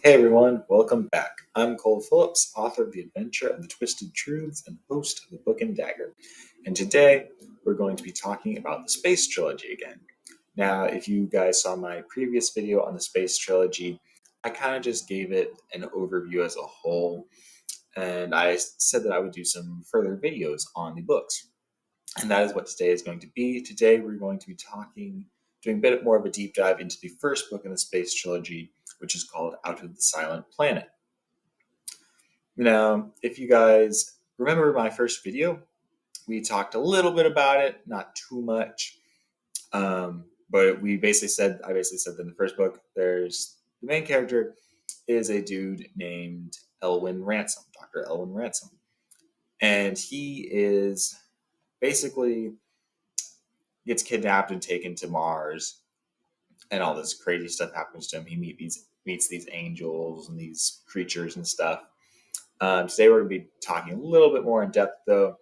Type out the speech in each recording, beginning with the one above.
Hey everyone, welcome back. I'm Cole Phillips, author of The Adventure of the Twisted Truths and host of the Book and Dagger. And today we're going to be talking about the Space Trilogy again. Now, if you guys saw my previous video on the Space Trilogy, I kind of just gave it an overview as a whole, and I said that I would do some further videos on the books. And that is what today is going to be. Today we're going to be doing a bit more of a deep dive into the first book in the Space Trilogy, which is called Out of the Silent Planet. Now, if you guys remember my first video, we talked a little bit about it, not too much. But I basically said that in the first book, there's the main character is a dude named Elwin Ransom, Dr. Elwin Ransom. And he is basically gets kidnapped and taken to Mars, and all this crazy stuff happens to him. He meets these angels and these creatures and stuff. Today we're going to be talking a little bit more in depth, though.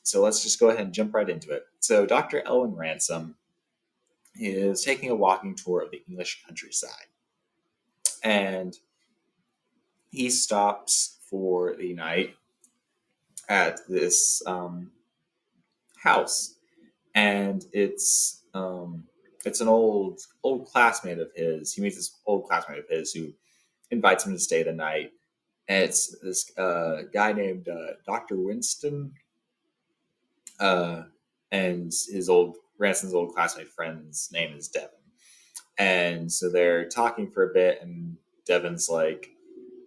So let's just go ahead and jump right into it. So Dr. Elwin Ransom is taking a walking tour of the English countryside, and he stops for the night at this house, and it's an old classmate of his. He meets this old classmate of his who invites him to stay the night. And it's this guy named Dr. Winston, uh, and his old Ransom's old classmate friend's name is Devin. And so they're talking for a bit, and Devin's like,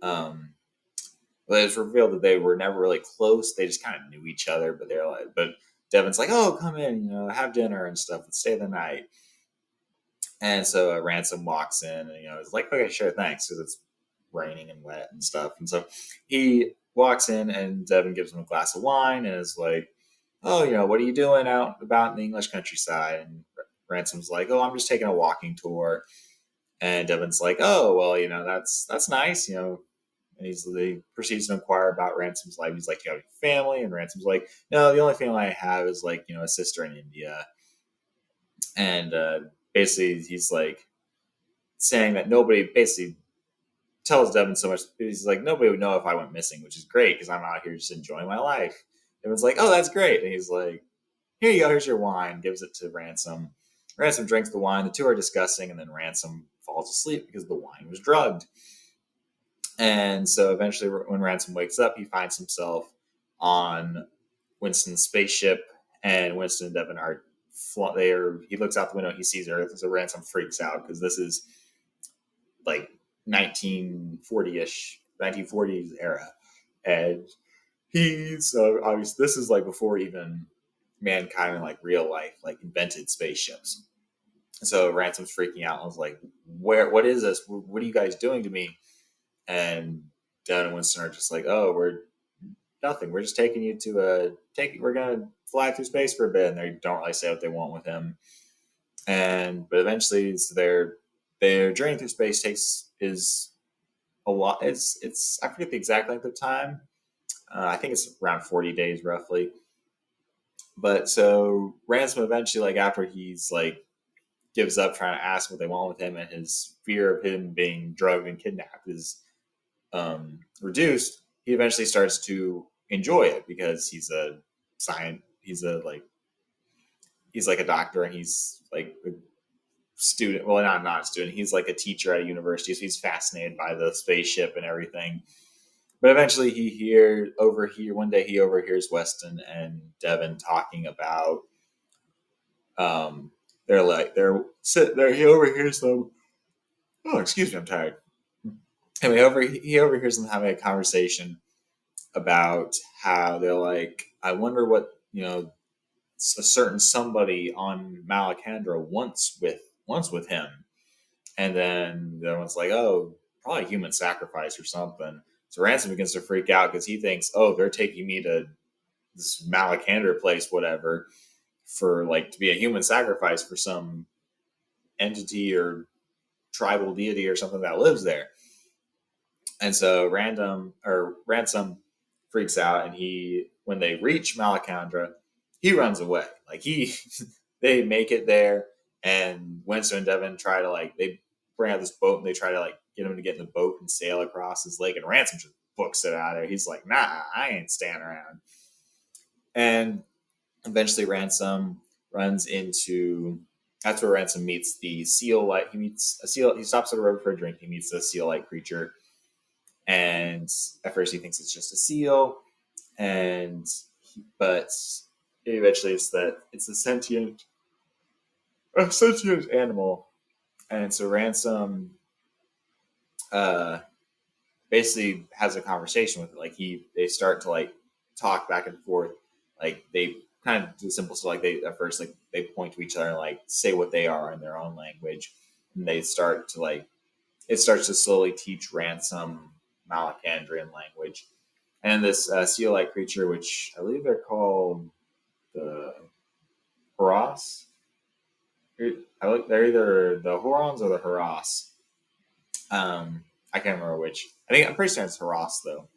well, it's revealed that they were never really close. They just kind of knew each other, but Devin's like, oh, come in, have dinner and stuff, and stay the night. And so Ransom walks in, and is like, okay, sure, thanks, because it's raining and wet and stuff. And so he walks in, and Devin gives him a glass of wine, and is like, oh, what are you doing out about in the English countryside? And Ransom's like, oh, I'm just taking a walking tour. And Devin's like, oh, well, that's nice, And he proceeds to inquire about Ransom's life. He's like, you have a family? And Ransom's like, no, the only family I have is like, a sister in India. And basically, he's like saying that nobody basically tells Devin so much. He's like, nobody would know if I went missing, which is great because I'm out here just enjoying my life. Devin's like, oh, that's great. And he's like, here you go, here's your wine. Gives it to Ransom. Ransom drinks the wine. The two are discussing, and then Ransom falls asleep because the wine was drugged. And so eventually, when Ransom wakes up, he finds himself on Winston's spaceship, and Winston and Devin are he looks out the window, he sees Earth, so Ransom freaks out because this is like 1940-ish, 1940s era. And he's obviously, this is like before even mankind in like real life like invented spaceships. So Ransom's freaking out and was like, what is this? What are you guys doing to me? And Devin and Winston are just like, oh, we're nothing. We're just taking you to we're gonna fly through space for a bit. And they don't really say what they want with him. But eventually, so their journey through space is a lot. It's I forget the exact length of time. I think it's around 40 days roughly. But so Ransom eventually, like after he's like gives up trying to ask what they want with him, and his fear of him being drugged and kidnapped is reduced, he eventually starts to enjoy it because he's a science. He's like a doctor, and he's like a student. Well, not a student. He's like a teacher at a university, so he's fascinated by the spaceship and everything. But eventually, one day he overhears Weston and Devin talking about. They're like they're sit there. He overhears them. Oh, excuse me, I'm tired. Anyway, he overhears them having a conversation about how they're like, I wonder what a certain somebody on Malacandra wants with him. And then everyone's like, oh, probably human sacrifice or something. So Ransom begins to freak out because he thinks, oh, they're taking me to this Malacandra place, whatever, for like to be a human sacrifice for some entity or tribal deity or something that lives there. And so Ransom freaks out, and when they reach Malacandra, he runs away. Like they make it there, and Winston and Devin try to they bring out this boat, and they try to get him to get in the boat and sail across his lake, and Ransom just books it out of there. He's like, "Nah, I ain't standing around." And eventually, Ransom runs into. That's where Ransom meets the seal. Like he meets a seal. He stops at a river for a drink. He meets a seal-like creature, and at first he thinks it's just a seal, and but eventually it's a sentient animal, and so Ransom uh, basically has a conversation with it. Like they start to like talk back and forth. Like they kind of do simple stuff. Like they at first like they point to each other and like say what they are in their own language, and they start to like it starts to slowly teach Ransom Malacandrian language. And this seal-like creature, which I believe they're called the Horos. They're either the Horons or the Haras. I can't remember which. I'm pretty sure it's Haras though.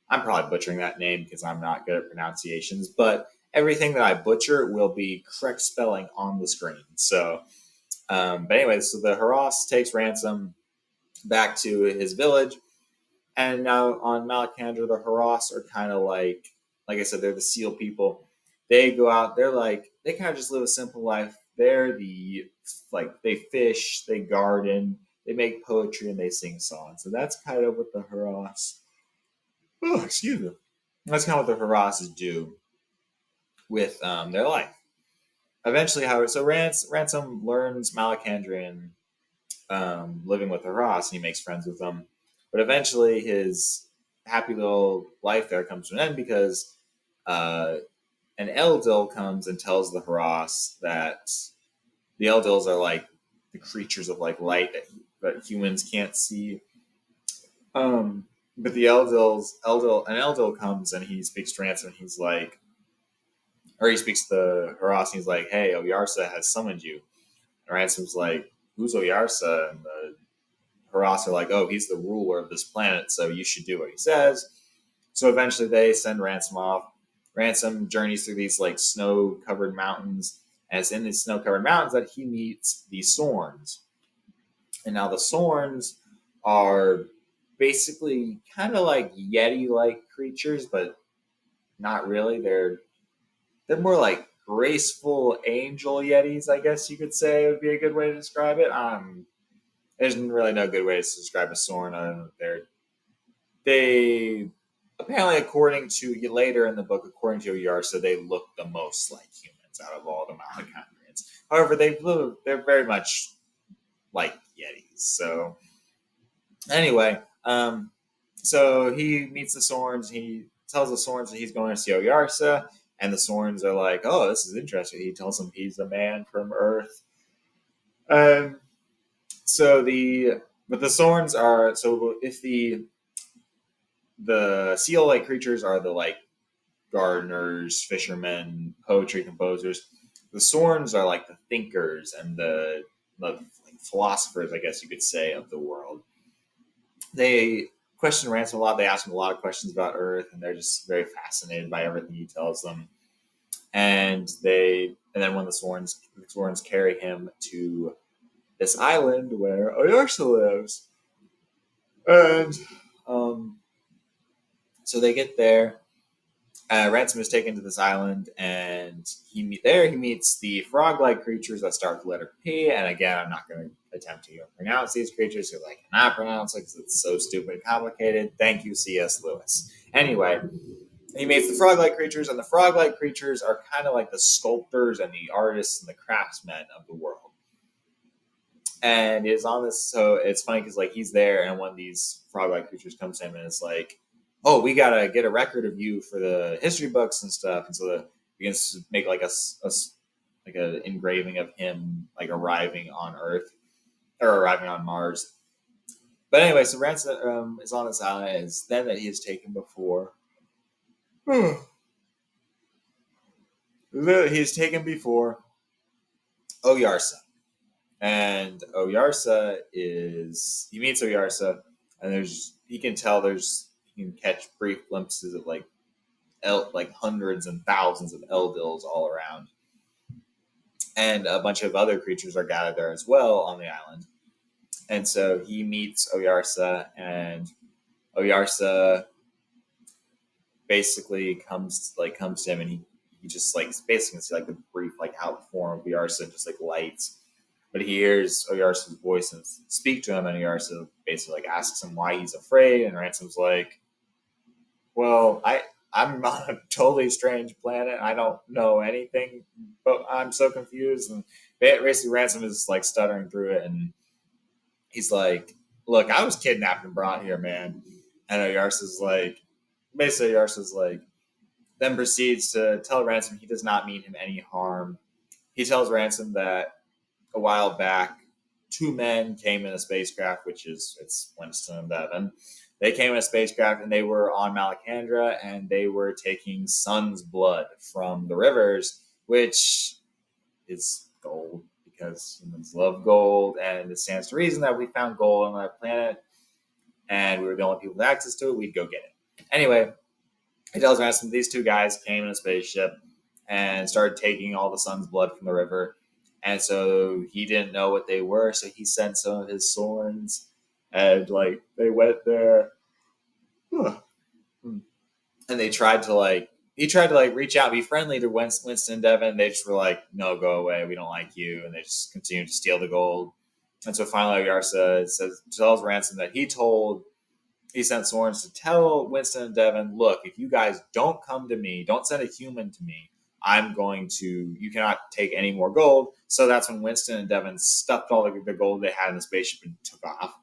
I'm probably butchering that name because I'm not good at pronunciations, but everything that I butcher will be correct spelling on the screen. So, but anyway, so the Haras takes Ransom back to his village, and now on Malacandra, the Haras are kind of like I said, they're the seal people. They go out. They kind of just live a simple life. They're they fish, they garden, they make poetry, and they sing songs. So that's kind of what the Haras. Oh, excuse me. That's kind of what the Haras do with their life. Eventually, however, so Ransom learns Malacandrian, living with the Haras, and he makes friends with them. But eventually, his happy little life there comes to an end because uh, an Eldil comes and tells the Haras that the Eldils are like the creatures of like light that humans can't see. But the an Eldil comes and he speaks to Ransom and he's like, or he speaks to the Haras and he's like, "Hey, Oyarsa has summoned you." And Ransom's like, "Who's Oyarsa?" And the Haras are like, "Oh, he's the ruler of this planet, so you should do what he says." So eventually they send Ransom off. Ransom journeys through these like snow covered mountains, and it's in these snow covered mountains that he meets the Sorns. And now the Sorns are basically kind of like Yeti like creatures, but not really. They're more like graceful angel Yetis, I guess you could say would be a good way to describe it. There's really no good way to describe a Sorn other than they apparently, according to later in the book, according to Yarsa, they look the most like humans out of all the Malacandrians. However, they're very much like Yetis. So anyway, so he meets the Sorns. He tells the Sorns that he's going to see Oyarsa, and the Sorns are like, "Oh, this is interesting." He tells them he's a man from Earth. Um, so the Sorns are if the seal-like creatures are the like gardeners, fishermen, poetry composers. The Sorns are like the thinkers and the like, philosophers, I guess you could say, of the world. They question Ransom a lot. They ask him a lot of questions about Earth, and they're just very fascinated by everything he tells them. And then when the Sorns carry him to this island where Oyarsa lives, and so they get there. Ransom is taken to this island, and he meets the frog-like creatures that start with the letter P. And again, I'm not going to attempt to pronounce these creatures because I cannot pronounce it because it's so stupid and complicated. Thank you, C.S. Lewis. Anyway, he meets the frog-like creatures, and the frog-like creatures are kind of like the sculptors and the artists and the craftsmen of the world. And it's on this, so it's funny because like he's there, and one of these frog-like creatures comes to him, and it's like, "Oh, we gotta get a record of you for the history books and stuff." And so we can make like like an engraving of him like arriving on Earth or arriving on Mars. But anyway, so Ransom is on this island, and it's then that he is taken before. He's taken before Oyarsa. And Oyarsa he meets Oyarsa, and he can catch brief glimpses of like hundreds and thousands of Eldils all around, and a bunch of other creatures are gathered there as well on the island. And so he meets Oyarsa, and Oyarsa basically comes to him, and he just like basically see like the brief like out form of Oyarsa, just like lights. But he hears Oyarsa's voice and speak to him, and Oyarsa basically like asks him why he's afraid, and Ransom's like, "Well, I'm on a totally strange planet. I don't know anything, but I'm so confused." And basically, Ransom is like stuttering through it, and he's like, "Look, I was kidnapped and brought here, man." And Oyarsa's like, basically, Oyarsa's like, then proceeds to tell Ransom he does not mean him any harm. He tells Ransom that a while back, two men came in a spacecraft, which is it's Winston and Bevan. They came in a spacecraft and they were on Malacandra, and they were taking sun's blood from the rivers, which is gold because humans love gold, and it stands to reason that we found gold on our planet and we were the only people with access to it. We'd go get it. Anyway, he tells Ransom these two guys came in a spaceship and started taking all the sun's blood from the river. And so he didn't know what they were, so he sent some of his Sorns, and like they went there, and they tried to like he tried to like reach out, be friendly to Winston and Devin. They just were like, "No, go away. We don't like you," and they just continued to steal the gold. And so finally, Yarsa tells Ransom that he sent Sorens to tell Winston and Devin, look, if you guys don't come to me, don't send a human to me, you cannot take any more gold. So that's when Winston and Devin stuffed all the gold they had in the spaceship and took off.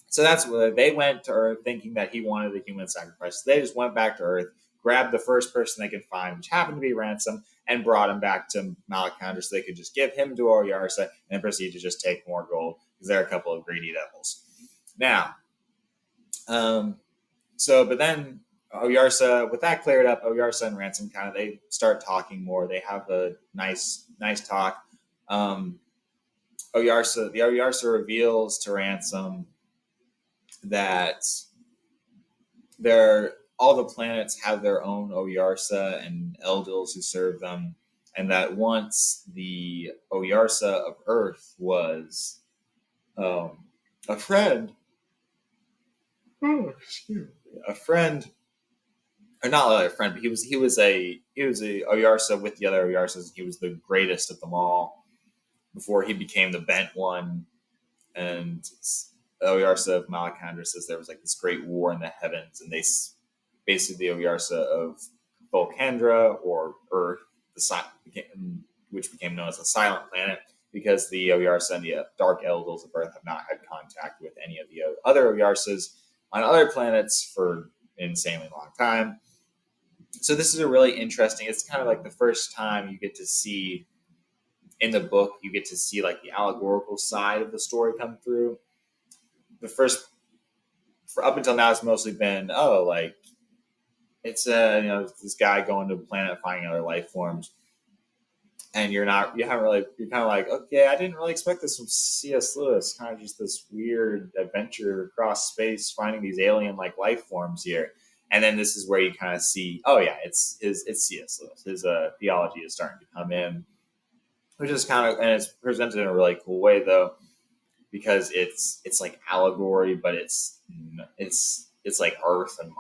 So that's where they went to Earth thinking that he wanted a human sacrifice. So they just went back to Earth, grabbed the first person they could find, which happened to be Ransom, and brought him back to Malacandra so they could just give him to Oyarsa and proceed to just take more gold because they're a couple of greedy devils. Now, but then Oyarsa, with that cleared up, Oyarsa and Ransom they start talking more. They have a nice talk. The Oyarsa reveals to Ransom that all the planets have their own Oyarsa and Eldils who serve them, and that once the Oyarsa of Earth was a friend. Oh, excuse me. A friend, or not really a friend, but he was a Oyarsa with the other Oyarsas. He was the greatest of them all before he became the bent one. And Oyarsa of Malacandra says there was like this great war in the heavens, and they basically the Oyarsa of Volcandra or Earth, which became known as the Silent Planet, because the Oyarsa and the Dark Eldils of Earth have not had contact with any of the other Oyarsas on other planets for an insanely long time. So this is a really interesting. It's kind of like the first time you get to see in the book, you get to see like the allegorical side of the story come through. The first, up until now, it's mostly been like it's this guy going to a planet finding other life forms, and you're kind of like, okay, I didn't really expect this from C.S. Lewis. Kind of just this weird adventure across space, finding these alien like life forms here. And then this is where you kind of see, oh yeah, it's C.S. Lewis. His theology is starting to come in, which is and it's presented in a really cool way though, because it's like allegory, but it's like Earth and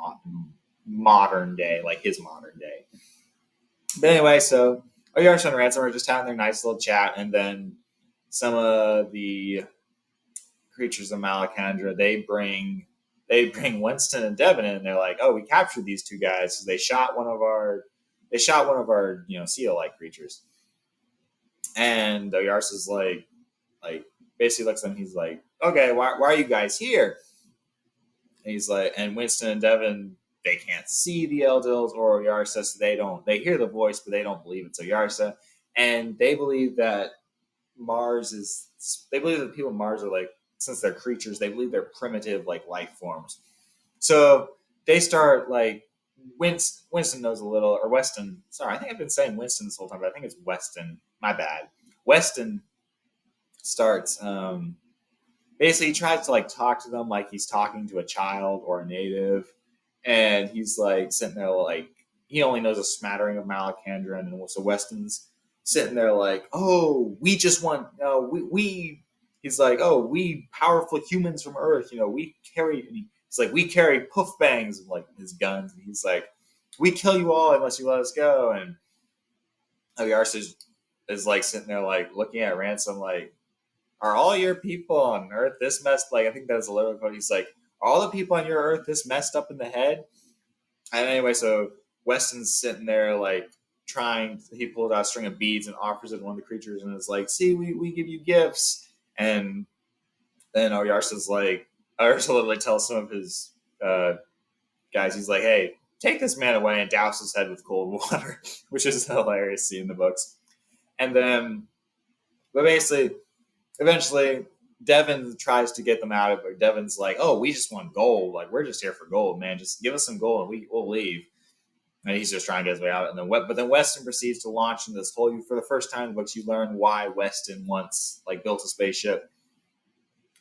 modern day, like his modern day. But anyway, so Oyarsa and Ransom are just having their nice little chat, and then some of the creatures of Malacandra they bring Winston and Devin in, and they're like, "Oh, we captured these two guys. So they shot one of our seal-like creatures." And Oyarsa's like basically looks at him. He's like, "Okay, why are you guys here?" And he's like, and Winston and Devin, they can't see the Eldils or Oyarsa, so they hear the voice, but they don't believe it's Oyarsa. And they believe that they believe that people on Mars are like, since they're creatures, they believe they're primitive like life forms. So they start like, Winston knows a little, or Weston, sorry, I think I've been saying Winston this whole time, but I think it's Weston, my bad. Weston starts, basically he tries to like talk to them like he's talking to a child or a native, and he's like sitting there like he only knows a smattering of Malacandra, and so Weston's sitting there like, oh, we just want we he's like, oh, we powerful humans from Earth, we carry. He's like, we carry poof bangs, and like his guns. And he's like, we kill you all unless you let us go. And Oyarsa is like sitting there like looking at Ransom like, are all your people on Earth this messed? Like I think that's a little quote. He's like, are all the people on your Earth this messed up in the head? And anyway, so Weston's sitting there like trying. He pulled out a string of beads and offers it to one of the creatures, and is like, "See, we give you gifts." And then Oyarsa's like, Oyarsa literally tells some of his guys, he's like, "Hey, take this man away and douse his head with cold water," which is a hilarious scene in the books. And then, but basically, eventually, Devin tries to get them out of it. Devin's like, "Oh, we just want gold. Like we're just here for gold, man. Just give us some gold and we'll leave." And he's just trying to get his way out. And then, but then Weston proceeds to launch into this whole. For the first time in the books, you learn why Weston once like built a spaceship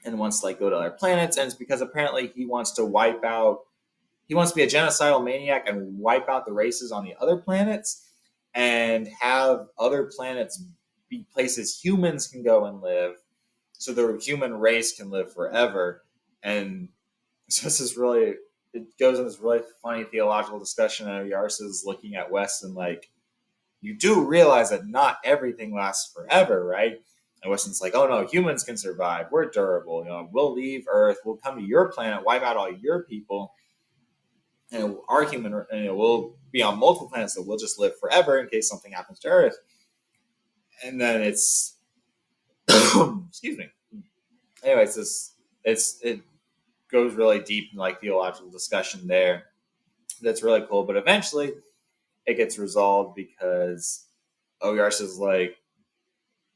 and wants to like go to other planets, and it's because apparently he wants to wipe out. He wants to be a genocidal maniac and wipe out the races on the other planets, and have other planets be places humans can go and live, so the human race can live forever. And so this is really, it goes in this really funny theological discussion, and Yarsa's looking at Weston like, you do realize that not everything lasts forever, right? And Weston's like, oh no, humans can survive. We're durable. We'll leave Earth. We'll come to your planet, wipe out all your people, and our human, we'll be on multiple planets, so we'll just live forever in case something happens to Earth. And then it's, excuse me. Anyway, it goes really deep in like theological discussion there. That's really cool. But eventually, it gets resolved because Oyarsa's like,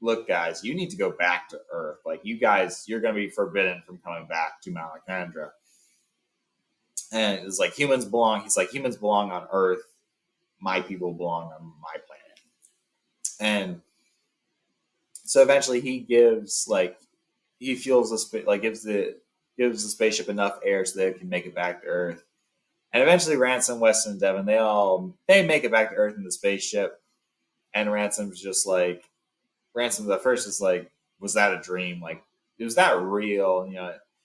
look, guys, you need to go back to Earth. Like, you guys, you're going to be forbidden from coming back to Malacandra. And it's like, humans belong. He's like, humans belong on Earth. My people belong on my planet. And so eventually he gives, like, he fuels the, like, gives the spaceship enough air so they can make it back to Earth. And eventually Ransom, Weston, and Devin, they make it back to Earth in the spaceship. And Ransom's just like, Ransom at first is like, was that a dream? Like, was that real?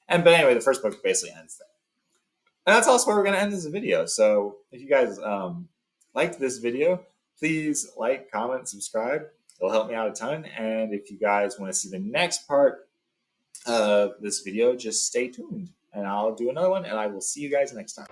But anyway, the first book basically ends there. And that's also where we're going to end this video. So if you guys liked this video, please like, comment, subscribe. It'll help me out a ton. And if you guys want to see the next part of this video, just stay tuned. And I'll do another one, and I will see you guys next time.